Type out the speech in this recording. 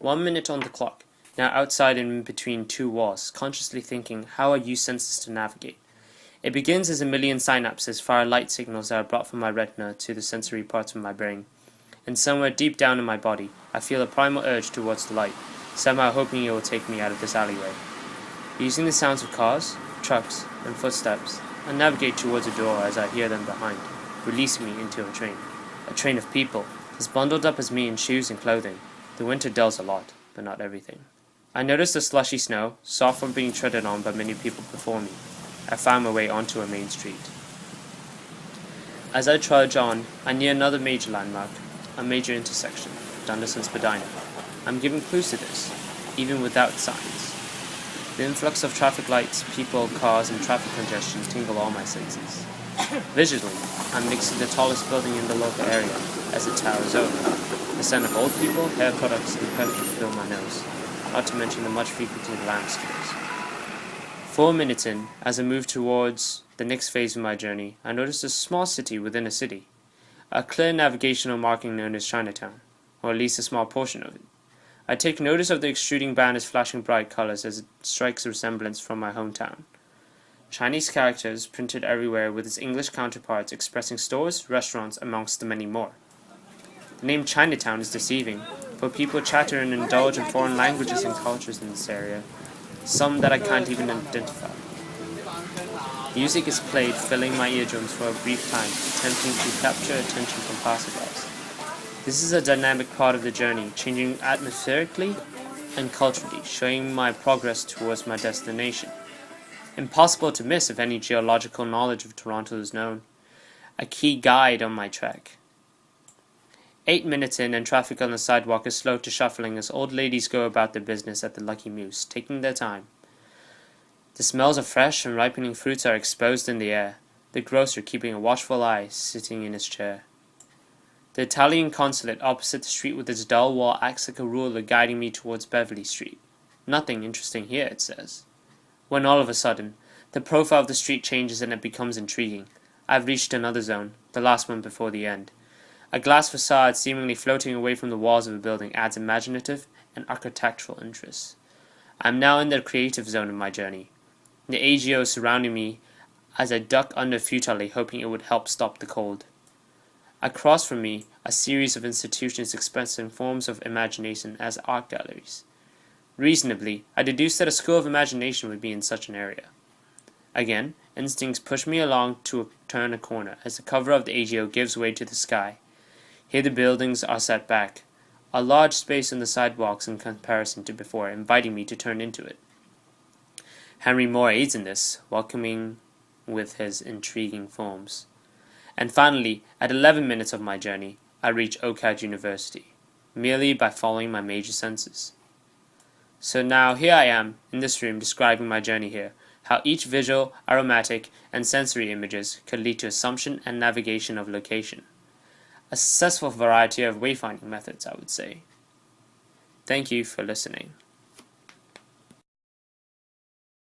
1 minute on the clock, now outside and in between two walls, consciously thinking, how I use senses to navigate. It begins as a million synapses fire light signals that are brought from my retina to the sensory parts of my brain. And somewhere deep down in my body, I feel a primal urge towards the light, somehow hoping it will take me out of this alleyway. Using the sounds of cars, trucks, and footsteps, I navigate towards a door as I hear them behind, releasing me into a train. A train of people, as bundled up as me in shoes and clothing. The winter dulls a lot, but not everything. I notice the slushy snow, soft from being treaded on by many people before me. I found my way onto a main street. As I trudge on, I near another major landmark, a major intersection, Dundas and Spadina. I'm given clues to this, even without signs. The influx of traffic lights, people, cars, and traffic congestion tingle all my senses. Visually, I'm next to the tallest building in the local area, as it towers over. The scent of old people, hair products, and perfume fill my nose, not to mention the much frequented lamp stores. 4 minutes in, as I move towards the next phase of my journey, I notice a small city within a city. A clear navigational marking known as Chinatown, or at least a small portion of it. I take notice of the extruding banners flashing bright colors as it strikes a resemblance from my hometown. Chinese characters printed everywhere with its English counterparts expressing stores, restaurants, amongst the many more. The name Chinatown is deceiving, for people chatter and indulge in foreign languages and cultures in this area, some that I can't even identify. Music is played, filling my eardrums for a brief time, attempting to capture attention from passersby. This is a dynamic part of the journey, changing atmospherically and culturally, showing my progress towards my destination. Impossible to miss if any geological knowledge of Toronto is known. A key guide on my trek. 8 minutes in and traffic on the sidewalk is slow to shuffling as old ladies go about their business at the Lucky Moose, taking their time. The smells of fresh and ripening fruits are exposed in the air, the grocer keeping a watchful eye, sitting in his chair. The Italian consulate opposite the street with its dull wall acts like a ruler guiding me towards Beverly Street. Nothing interesting here, it says. When all of a sudden, the profile of the street changes and it becomes intriguing. I've reached another zone, the last one before the end. A glass facade seemingly floating away from the walls of a building adds imaginative and architectural interest. I'm now in the creative zone of my journey. The AGO is surrounding me as I duck under futilely, hoping it would help stop the cold. Across from me, a series of institutions expressing forms of imagination as art galleries. Reasonably, I deduced that a school of imagination would be in such an area. Again, instincts push me along to turn a corner as the cover of the AGO gives way to the sky. Here the buildings are set back, a large space on the sidewalks in comparison to before, inviting me to turn into it. Henry Moore aids in this, welcoming with his intriguing forms. And finally, at 11 minutes of my journey, I reach OCAD University, merely by following my major senses. So now here I am, in this room, describing my journey here, how each visual, aromatic, and sensory images could lead to assumption and navigation of location. A successful variety of wayfinding methods, I would say. Thank you for listening.